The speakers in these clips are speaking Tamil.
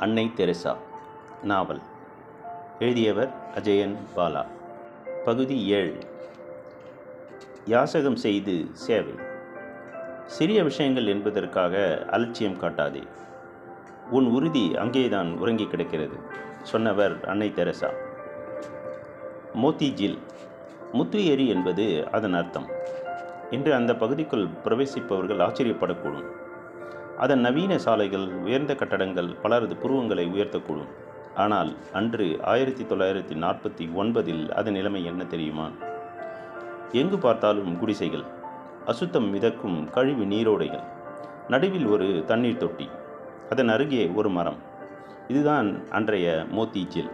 அன்னை தெரசா நாவல். எழுதியவர் அஜயன் பாலா. பகுதி 7. யாசகம் செய்து சேவை. சிறிய விஷயங்கள் என்பதற்காக அலட்சியம் காட்டாதே. உன் உறுதி அங்கேதான் உறங்கி கிடக்கிறது, சொன்னவர் அன்னை தெரசா. மோத்திஜில், முத்து ஏரி என்பது அதன் அர்த்தம். இன்று அந்த பகுதிக்குள் பிரவேசிப்பவர்கள் ஆச்சரியப்படக்கூடும். அதன் நவீன சாலைகள், உயர்ந்த கட்டடங்கள் பலரது புருவங்களை உயர்த்தக்கூடும். ஆனால் அன்று 1949 அதன் நிலைமை என்ன தெரியுமா? எங்கு பார்த்தாலும் குடிசைகள், அசுத்தம் மிதக்கும் கழிவு நீரோடைகள், நடுவில் ஒரு தண்ணீர் தொட்டி, அதன் அருகே ஒரு மரம். இதுதான் அன்றைய மோத்திஜில்.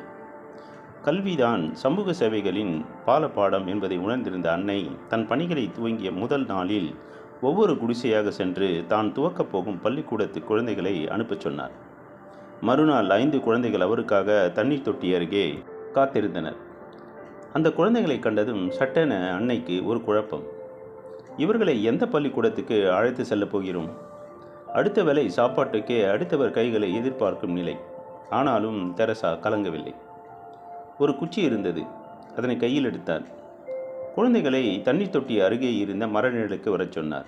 கல்விதான் சமூக சேவைகளின் பாலப்பாடம் என்பதை உணர்ந்திருந்த அன்னை தன் பணிகளை துவங்கிய முதல் நாளில் ஒவ்வொரு குடிசையாக சென்று தான் துவக்கப் போகும் பள்ளிக்கூடத்து குழந்தைகளை அனுப்பச் சொன்னார். மறுநாள் 5 குழந்தைகள் அவருக்காக தண்ணீர் தொட்டி அருகே காத்திருந்தனர். அந்த குழந்தைகளை கண்டதும் சட்டென அன்னைக்கு ஒரு குழப்பம். இவர்களை எந்த பள்ளிக்கூடத்துக்கு அழைத்து செல்லப் போகிறோம்? அடுத்த வேளை சாப்பாட்டுக்கே அடுத்தவர் கைகளை எதிர்பார்க்கும் நிலை. ஆனாலும் தெரசா கலங்கவில்லை. ஒரு குச்சி இருந்தது, அதனை கையில் எடுத்தார். குழந்தைகளை தண்ணீர் தொட்டி அருகே இருந்த மரநிழலுக்கு வரச் சொன்னார்.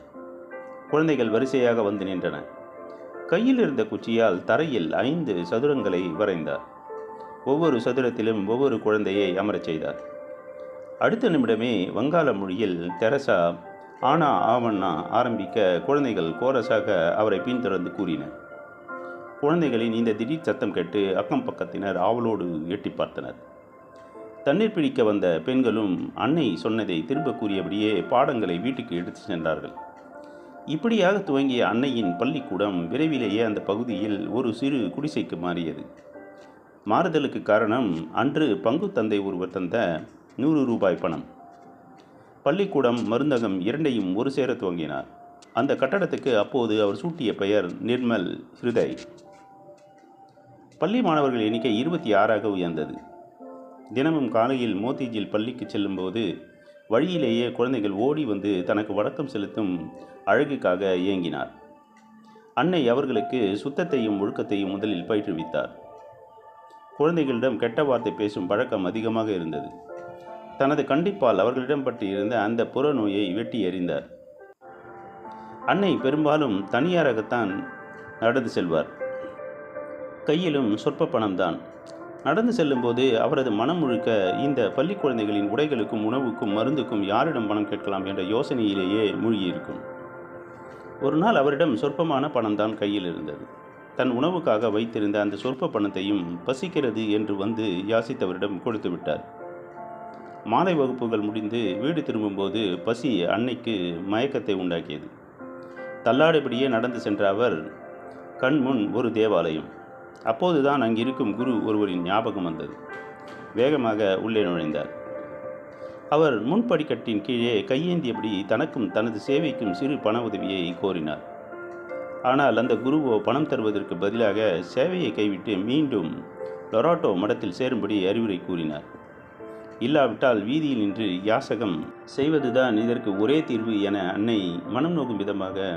குழந்தைகள் வரிசையாக வந்து நின்றன. கையில் இருந்த குச்சியால் தரையில் 5 சதுரங்களை வரைந்தார். ஒவ்வொரு சதுரத்திலும் ஒவ்வொரு குழந்தையை அமரச் செய்தார். அடுத்த நிமிடமே வங்காள மொழியில் தெரசா ஆனா ஆவண்ணா ஆரம்பிக்க குழந்தைகள் கோரஸாக அவரை பின்தொடர்ந்து கூறினர். குழந்தைகளின் இந்த திடீர் சத்தம் கேட்டு அக்கம் பக்கத்தினர் ஆவலோடு எட்டி பார்த்தனர். தண்ணீர் பிடிக்க வந்த பெண்களும் அன்னை சொன்னதை திரும்ப கூறியபடியே பாடங்களை வீட்டுக்கு எடுத்து சென்றார்கள். இப்படியாக துவங்கிய அன்னையின் பள்ளிக்கூடம் விரைவிலேயே அந்த பகுதியில் ஒரு சிறு குடிசைக்கு மாறியது. மாறுதலுக்கு காரணம் அன்று பங்கு தந்தை ஒருவர் தந்த 100 ரூபாய் பணம். பள்ளிக்கூடம், மருந்தகம் இரண்டையும் ஒரு சேர துவங்கினார். அந்த கட்டடத்துக்கு அப்போது அவர் சூட்டிய பெயர் நிர்மல் ஹிருதய். பள்ளி மாணவர்கள் எண்ணிக்கை 26ஆக உயர்ந்தது. தினமும் காலையில் மோத்திஜில் பள்ளிக்கு செல்லும்போது வழியிலேயே குழந்தைகள் ஓடி வந்து தனக்கு வணக்கம் செலுத்தும் அழகுக்காக ஏங்கினார். அன்னை அவர்களுக்கு சுத்தத்தையும் ஒழுக்கத்தையும் முதலில் பயிற்றுவித்தார். குழந்தைகளிடம் கெட்ட வார்த்தை பேசும் பழக்கம் அதிகமாக இருந்தது. தனது கண்டிப்பால் அவர்களிடம் பற்றியிருந்த அந்த புறநோயை வெட்டி எறிந்தார். அன்னை பெரும்பாலும் தனியாராகத்தான் நடந்து செல்வார். கையிலும் சொற்ப பணம்தான். நடந்து செல்லும்போது அவரது மனம் முழுக்க இந்த பள்ளி குழந்தைகளின் உடைகளுக்கும் உணவுக்கும் மருந்துக்கும் யாரிடம் பணம் கேட்கலாம் என்ற யோசனையிலேயே மூழ்கியிருக்கும். ஒரு நாள் அவரிடம் சொற்பமான பணம்தான் கையில் இருந்தது. தன் உணவுக்காக வைத்திருந்த அந்த சொற்ப பணத்தையும் பசிக்கிறது என்று வந்து யாசித்தவரிடம் கொடுத்து விட்டார். மாலை வகுப்புகள் முடிந்து வீடு திரும்பும்போது பசி அன்னைக்கு மயக்கத்தை உண்டாக்கியது. தள்ளாடிபடியே நடந்து சென்ற அவர் கண் முன் ஒரு தேவாலயம். அப்போதுதான் அங்கிருக்கும் குரு ஒருவரின் ஞாபகம் வந்தது. வேகமாக உள்ளே நுழைந்தார். அவர் முன்படிக்கட்டின் கீழே கையேந்தியபடி தனக்கும் தனது சேவைக்கும் சிறு பண உதவியை கோரினார். ஆனால் அந்த குருவோ பணம் தருவதற்கு பதிலாக சேவையை கைவிட்டு மீண்டும் லொராட்டோ மடத்தில் சேரும்படி அறிவுரை கூறினார். இல்லாவிட்டால் வீதியில் நின்று யாசகம் செய்வதுதான் இதற்கு ஒரே தீர்வு என அன்னை மனம் நோகும் விதமாக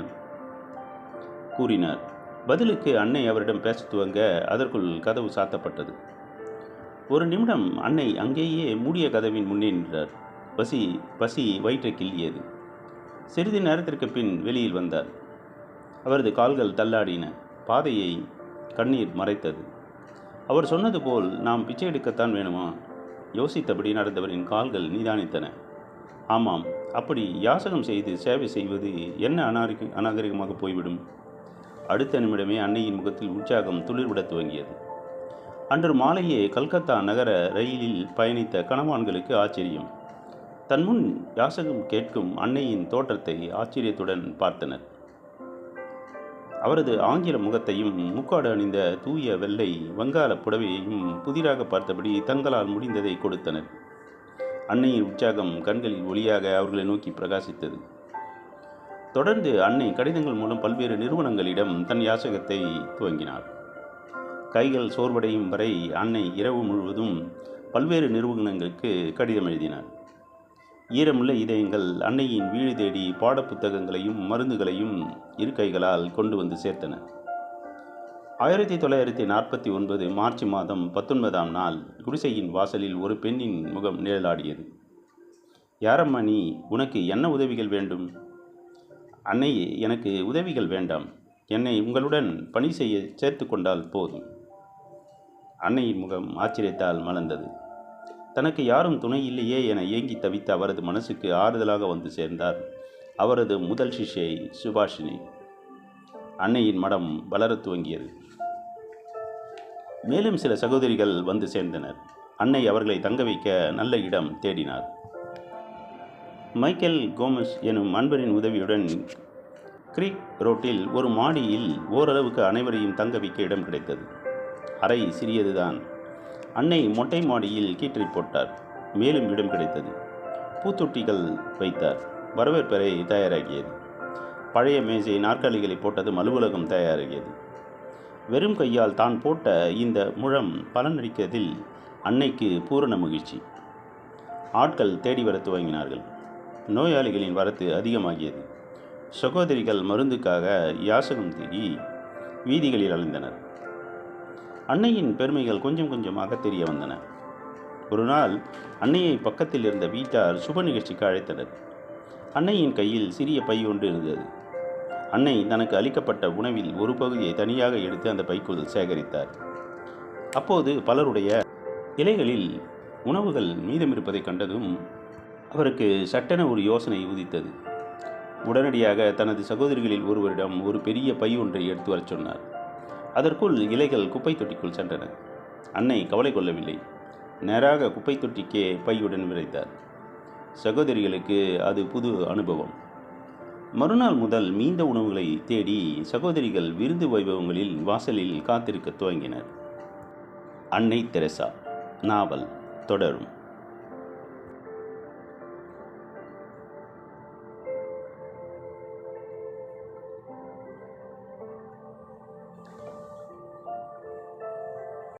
கூறினார். பதிலுக்கு அன்னை அவரிடம் பேச துவங்க அதற்குள் கதவு சாத்தப்பட்டது. ஒரு நிமிடம் அன்னை அங்கேயே மூடிய கதவின் முன்னே நின்றார். பசி வயிற்றை கிள்ளியது. சிறிது நேரத்திற்கு பின் வெளியில் வந்தார். அவரது கால்கள் தள்ளாடின. பாதையை கண்ணீர் மறைத்தது. அவர் சொன்னது போல் நாம் பிச்சை எடுக்கத்தான் வேணுமா? யோசித்தபடி நடந்தவரின் கால்கள் நிதானித்தன. ஆமாம், அப்படி யாசகம் செய்து சேவை செய்வது என்ன அநாகரிகமாக போய்விடும்? அடுத்த நிமிடமே அன்னையின் முகத்தில் உற்சாகம் துளிர்விட துவங்கியது. அன்று மாலையே கல்கத்தா நகர ரயிலில் பயணித்த கணவான்களுக்கு ஆச்சரியம். தன் முன் யாசகம் கேட்கும் அன்னையின் தோற்றத்தை ஆச்சரியத்துடன் பார்த்தனர். அவரது ஆங்கில முகத்தையும் முக்காடு அணிந்த தூய வெள்ளை வங்காள புடவையையும் புதிராக பார்த்தபடி தங்களால் முடிந்ததை கொடுத்தனர். அன்னையின் உற்சாகம் கண்களில் ஒளியாக அவர்களை நோக்கி பிரகாசித்தது. தொடர்ந்து அன்னை கடிதங்கள் மூலம் பல்வேறு நிறுவனங்களிடம் தன் யாசகத்தை துவங்கினார். கைகள் சோர்வடையும் வரை அன்னை இரவு முழுவதும் பல்வேறு நிறுவனங்களுக்கு கடிதம் எழுதினார். ஈரமுள்ள இதயங்கள் அன்னையின் வீடு தேடி பாடப்புத்தகங்களையும் மருந்துகளையும் இரு கைகளால் கொண்டு வந்து சேர்த்தன. 1949 மார்ச் மாதம் 19ஆம் நாள் குடிசையின் வாசலில் ஒரு பெண்ணின் முகம் நிழலாடியது. யாரம்மா நீ? உனக்கு என்ன உதவிகள் வேண்டும்? அன்னையே, எனக்கு உதவிகள் வேண்டாம். என்னை உங்களுடன் பணி செய்ய சேர்த்து கொண்டால் போதும். அன்னையின் முகம் ஆச்சரியத்தால் மலர்ந்தது. தனக்கு யாரும் துணை இல்லையே என ஏங்கி தவித்த அவரது மனசுக்கு ஆறுதலாக வந்து சேர்ந்தார் அவரது முதல் சிஷ்யை சுபாஷினி. அன்னையின் மடம் வளரத் துவங்கியது. மேலும் சில சகோதரிகள் வந்து சேர்ந்தனர். அன்னை அவர்களை தங்க வைக்க நல்ல இடம் தேடினார். மைக்கேல் கோமஸ் எனும் அன்பரின் உதவியுடன் கிரீக் ரோட்டில் ஒரு மாடியில் ஓரளவுக்கு அனைவரையும் தங்க வைக்க இடம் கிடைத்தது. அறை சிறியதுதான். அன்னை மொட்டை மாடியில் கீற்றை போட்டார். மேலும் இடம் கிடைத்தது. பூத்தொட்டிகள் வைத்தார். வரவேற்பறை தயாராகியது. பழைய மேசை நாற்காலிகளை போட்டதும் அலுவலகம் தயாராகியது. வெறும் கையால் தான் போட்ட இந்த முழம் பலனளிக்கதில் அன்னைக்கு பூரண மகிழ்ச்சி. ஆட்கள் தேடி வர துவங்கினார்கள். நோயாளிகளின் வரத்து அதிகமாகியது. சகோதரிகள் மருந்துக்காக யாசகம் தேடி வீதிகளில் அலைந்தனர். அன்னையின் பெருமைகள் கொஞ்சம் கொஞ்சமாக தெரிய வந்தன. ஒரு நாள் அன்னையை பக்கத்தில் இருந்த வீட்டார் சுப நிகழ்ச்சிக்கு அழைத்தனர். அன்னையின் கையில் சிறிய பை ஒன்று இருந்தது. அன்னை தனக்கு அளிக்கப்பட்ட உணவில் ஒரு பகுதியை தனியாக எடுத்து அந்த பைக்குள் சேகரித்தார். அப்போது பலருடைய இலைகளில் உணவுகள் மீதமிருப்பதை கண்டதும் அவருக்கு சட்டென ஒரு யோசனை உதித்தது. உடனடியாக தனது சகோதரிகளில் ஒருவரிடம் ஒரு பெரிய பை ஒன்றை எடுத்து வரச் சொன்னார். அதற்குள் இலைகள் குப்பை தொட்டிக்குள் சென்றன. அன்னை கவலை கொள்ளவில்லை. நேராக குப்பை தொட்டிக்கே பையுடன் விரைத்தார். சகோதரிகளுக்கு அது புது அனுபவம். மறுநாள் முதல் மீந்த உணவுகளை தேடி சகோதரிகள் விருந்து வைபவங்களில் வாசலில் காத்திருக்க துவங்கினர். அன்னை தெரசா நாவல் தொடரும்.